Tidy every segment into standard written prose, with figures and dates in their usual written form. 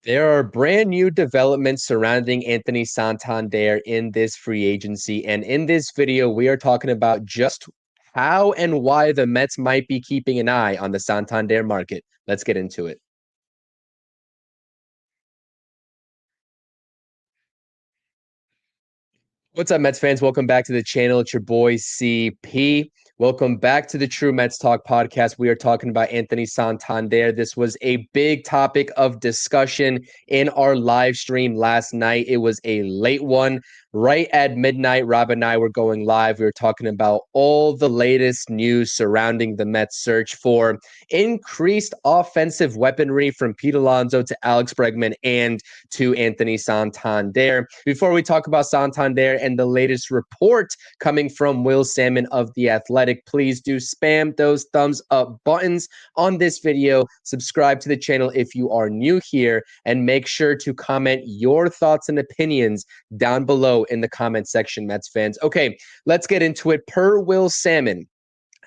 There are brand new developments surrounding Anthony Santander in this free agency. And in this video, we are talking about just how and why the Mets might be keeping an eye on the Santander market. Let's get into it. What's up, Mets fans? Welcome back to the channel. It's your boy CP. Welcome back to the True Mets Talk podcast. We are talking about Anthony Santander. This was a big topic of discussion in our live stream last night. It was a late one. Right at midnight, Rob and I were going live. We were talking about all the latest news surrounding the Mets search for increased offensive weaponry from Pete Alonso to Alex Bregman and to Anthony Santander. Before we talk about Santander and the latest report coming from Will Salmon of The Athletic, please do spam those thumbs up buttons on this video. Subscribe to the channel if you are new here, and make sure to comment your thoughts and opinions down below in the comment section, Mets fans. Okay, let's get into it. Per Will Salmon,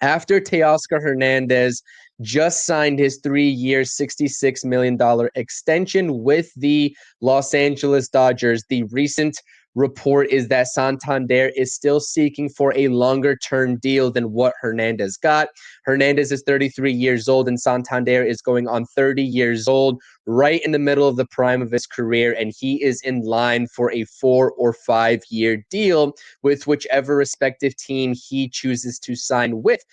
after Teoscar Hernandez just signed his 3-year, $66 million extension with the Los Angeles Dodgers, the recent report is that Santander is still seeking for a longer term deal than what Hernandez got. Hernandez is 33 years old and Santander is going on 30 years old, right in the middle of the prime of his career, and he is in line for a 4 or 5 year deal with whichever respective team he chooses to sign with.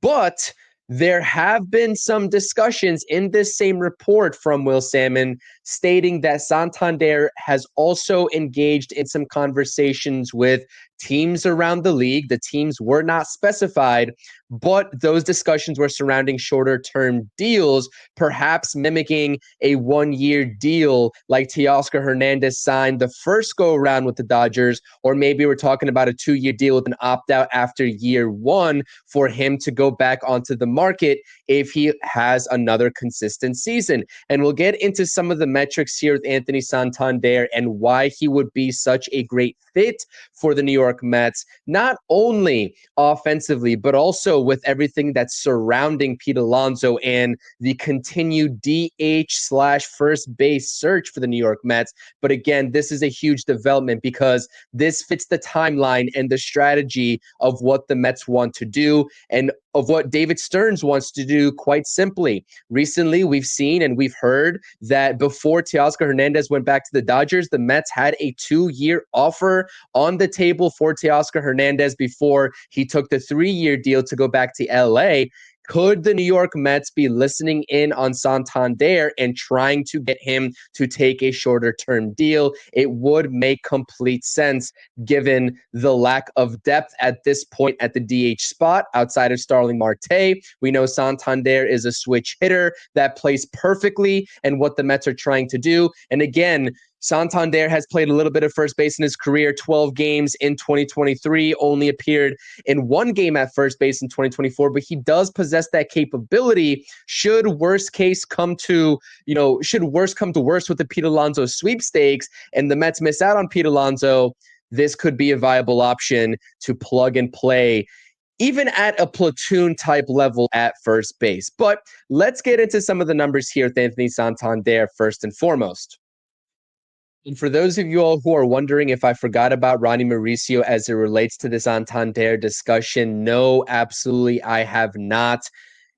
But there have been some discussions in this same report from Will Salmon stating that Santander has also engaged in some conversations with teams around the league. The teams were not specified, but those discussions were surrounding shorter term deals, perhaps mimicking a 1-year deal like Teoscar Hernandez signed the first go around with the Dodgers, or maybe we're talking about a 2-year deal with an opt out after year 1 for him to go back onto the market if he has another consistent season. And we'll get into some of the metrics here with Anthony Santander and why he would be such a great fit for the New York Mets, not only offensively, but also with everything that's surrounding Pete Alonso and the continued DH slash first base search for the New York Mets. But again, this is a huge development because this fits the timeline and the strategy of what the Mets want to do and of what David Stearns wants to do, quite simply. Recently, we've seen and we've heard that before Teoscar Hernandez went back to the Dodgers, the Mets had a 2-year offer on the table for Teoscar Hernandez before he took the 3-year deal to go back to LA. Could the New York Mets be listening in on Santander and trying to get him to take a shorter term deal? It would make complete sense given the lack of depth at this point at the DH spot outside of Starling Marte. We know Santander is a switch hitter that plays perfectly and what the Mets are trying to do. And again, Santander has played a little bit of first base in his career, 12 games in 2023, only appeared in 1 game at first base in 2024, but he does possess that capability should worst come to worst with the Pete Alonso sweepstakes and the Mets miss out on Pete Alonso. This could be a viable option to plug and play even at a platoon type level at first base. But let's get into some of the numbers here with Anthony Santander first and foremost. And for those of you all who are wondering if I forgot about Ronnie Mauricio as it relates to this Santander discussion, no, absolutely, I have not.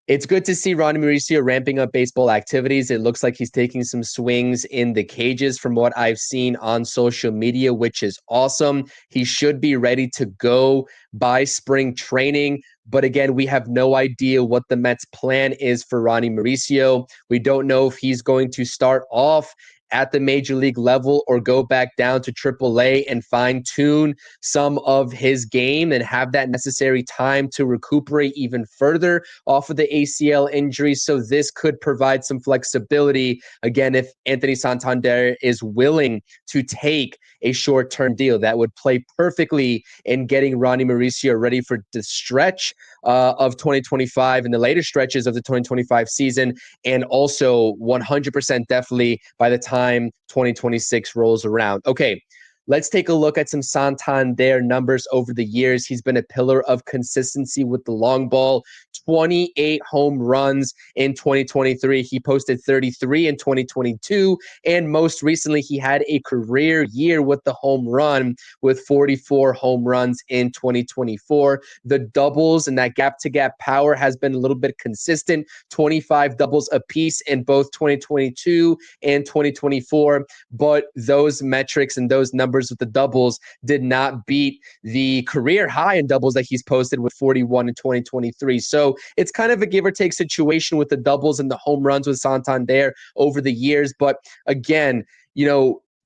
It's good to see Ronnie Mauricio ramping up baseball activities. It looks like he's taking some swings in the cages from what I've seen on social media, which is awesome. He should be ready to go by spring training. But again, we have no idea what the Mets' plan is for Ronnie Mauricio. We don't know if he's going to start off at the major league level or go back down to AAA and fine tune some of his game and have that necessary time to recuperate even further off of the ACL injury. So this could provide some flexibility, again, if Anthony Santander is willing to take a short-term deal that would play perfectly in getting Ronnie Mauricio ready for the stretch of 2025 and the later stretches of the 2025 season, and also 100% definitely by the time 2026 rolls around. Okay, let's take a look at some Santander numbers over the years. He's been a pillar of consistency with the long ball. 28 home runs in 2023. He posted 33 in 2022. And most recently, he had a career year with the home run with 44 home runs in 2024. The doubles and that gap to gap power has been a little bit consistent, 25 doubles apiece in both 2022 and 2024. But those metrics and those numbers with the doubles did not beat the career high in doubles that he's posted with 41 in 2023. So it's kind of a give or take situation with the doubles and the home runs with Santander over the years. But again,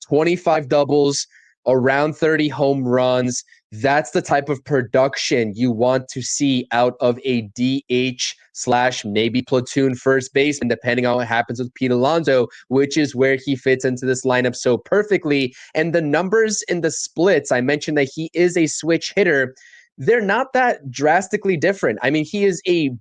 25 doubles, around 30 home runs. That's the type of production you want to see out of a DH / maybe platoon first baseman, depending on what happens with Pete Alonso, which is where he fits into this lineup so perfectly. And the numbers in the splits, I mentioned that he is a switch hitter. They're not that drastically different. I mean, he is a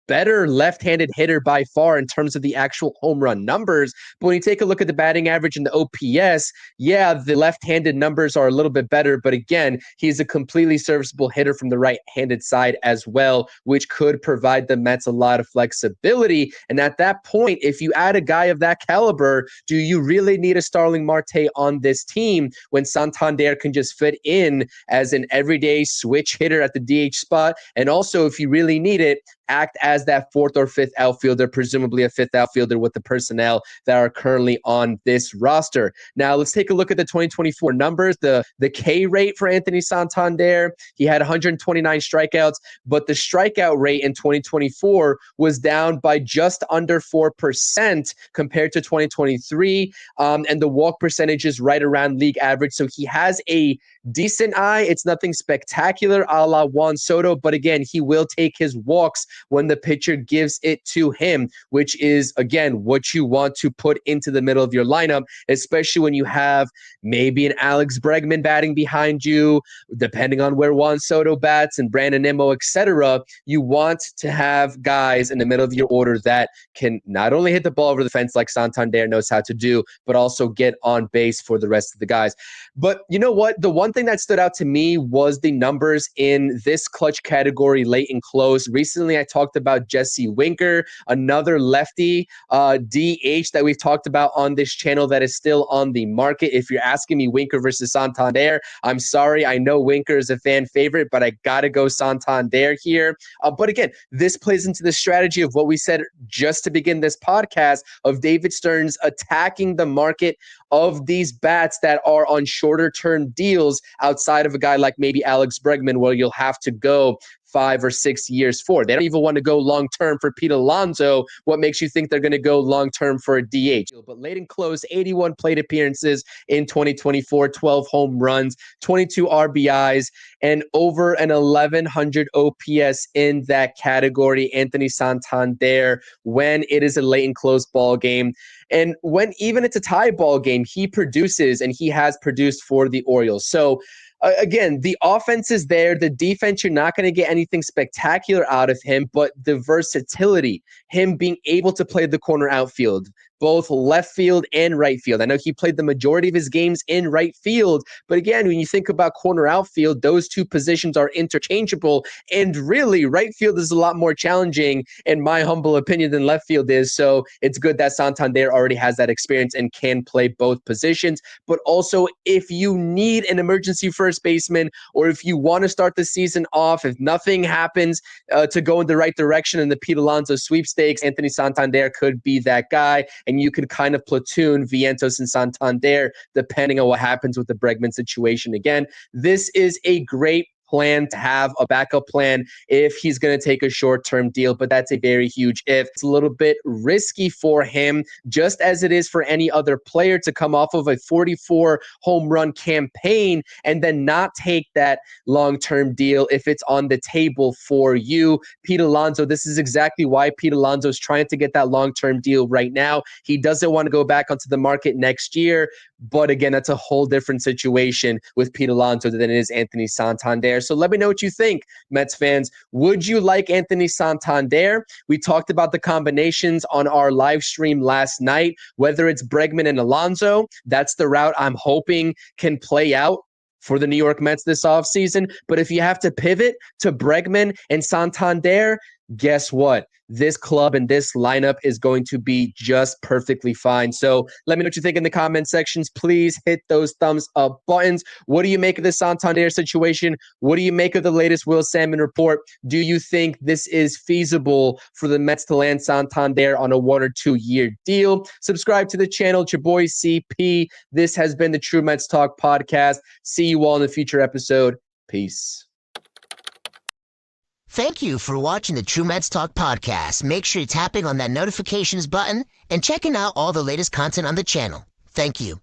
better left-handed hitter by far in terms of the actual home run numbers. But when you take a look at the batting average and the OPS, yeah, the left-handed numbers are a little bit better. But again, he's a completely serviceable hitter from the right-handed side as well, which could provide the Mets a lot of flexibility. And at that point, if you add a guy of that caliber, do you really need a Starling Marte on this team when Santander can just fit in as an everyday switch hitter at the DH spot? And also, if you really need it, act as that fourth or fifth outfielder, presumably a fifth outfielder with the personnel that are currently on this roster. Now, let's take a look at the 2024 numbers. The K rate for Anthony Santander, he had 129 strikeouts, but the strikeout rate in 2024 was down by just under 4% compared to 2023. And the walk percentage is right around league average. So he has a decent eye. It's nothing spectacular a la Juan Soto, but again, he will take his walks when the pitcher gives it to him, which is, again, what you want to put into the middle of your lineup, especially when you have maybe an Alex Bregman batting behind you, depending on where Juan Soto bats and Brandon Nimmo, etc. You want to have guys in the middle of your order that can not only hit the ball over the fence like Santander knows how to do, but also get on base for the rest of the guys. But you know what? The one thing that stood out to me was the numbers in this clutch category late and close. Recently, I talked about Jesse Winker, another lefty DH that we've talked about on this channel that is still on the market. If you're asking me Winker versus Santander, I'm sorry. I know Winker is a fan favorite, but I got to go Santander here. But again, this plays into the strategy of what we said just to begin this podcast of David Stearns attacking the market of these bats that are on shorter term deals outside of a guy like maybe Alex Bregman, where you'll have to go 5 or 6 years for. They don't even want to go long term for Pete Alonso. What makes you think they're going to go long term for a DH? But late and close, 81 plate appearances in 2024, 12 home runs, 22 RBIs, and over an 1100 OPS in that category. Anthony Santander, when it is a late and close ball game, and when even it's a tie ball game, he produces, and he has produced for the Orioles. So again, the offense is there. The defense, you're not going to get anything spectacular out of him, but the versatility, him being able to play the corner outfield, both left field and right field. I know he played the majority of his games in right field, but again, when you think about corner outfield, those two positions are interchangeable, and really, right field is a lot more challenging, in my humble opinion, than left field is. So it's good that Santander already has that experience and can play both positions. But also, if you need an emergency first baseman, or if you want to start the season off, if nothing happens to go in the right direction in the Pete Alonso sweepstakes, Anthony Santander could be that guy. And you could kind of platoon Vientos and Santander depending on what happens with the Bregman situation. Again, this is a great plan to have a backup plan if he's going to take a short-term deal, but that's a very huge if. It's a little bit risky for him, just as it is for any other player to come off of a 44 home run campaign and then not take that long-term deal if it's on the table for you. Pete Alonso, this is exactly why Pete Alonso is trying to get that long-term deal right now. He doesn't want to go back onto the market next year, but again, that's a whole different situation with Pete Alonso than it is Anthony Santander. So let me know what you think, Mets fans. Would you like Anthony Santander? We talked about the combinations on our live stream last night, whether it's Bregman and Alonso. That's the route I'm hoping can play out for the New York Mets this offseason. But if you have to pivot to Bregman and Santander, guess what? This club and this lineup is going to be just perfectly fine. So let me know what you think in the comment sections. Please hit those thumbs up buttons. What do you make of the Santander situation? What do you make of the latest Will Salmon report? Do you think this is feasible for the Mets to land Santander on a 1 or 2 year deal? Subscribe to the channel. It's your boy CP. This has been the True Mets Talk podcast. See you all in the future episode. Peace. Thank you for watching the True Mets Talk podcast. Make sure you're tapping on that notifications button and checking out all the latest content on the channel. Thank you.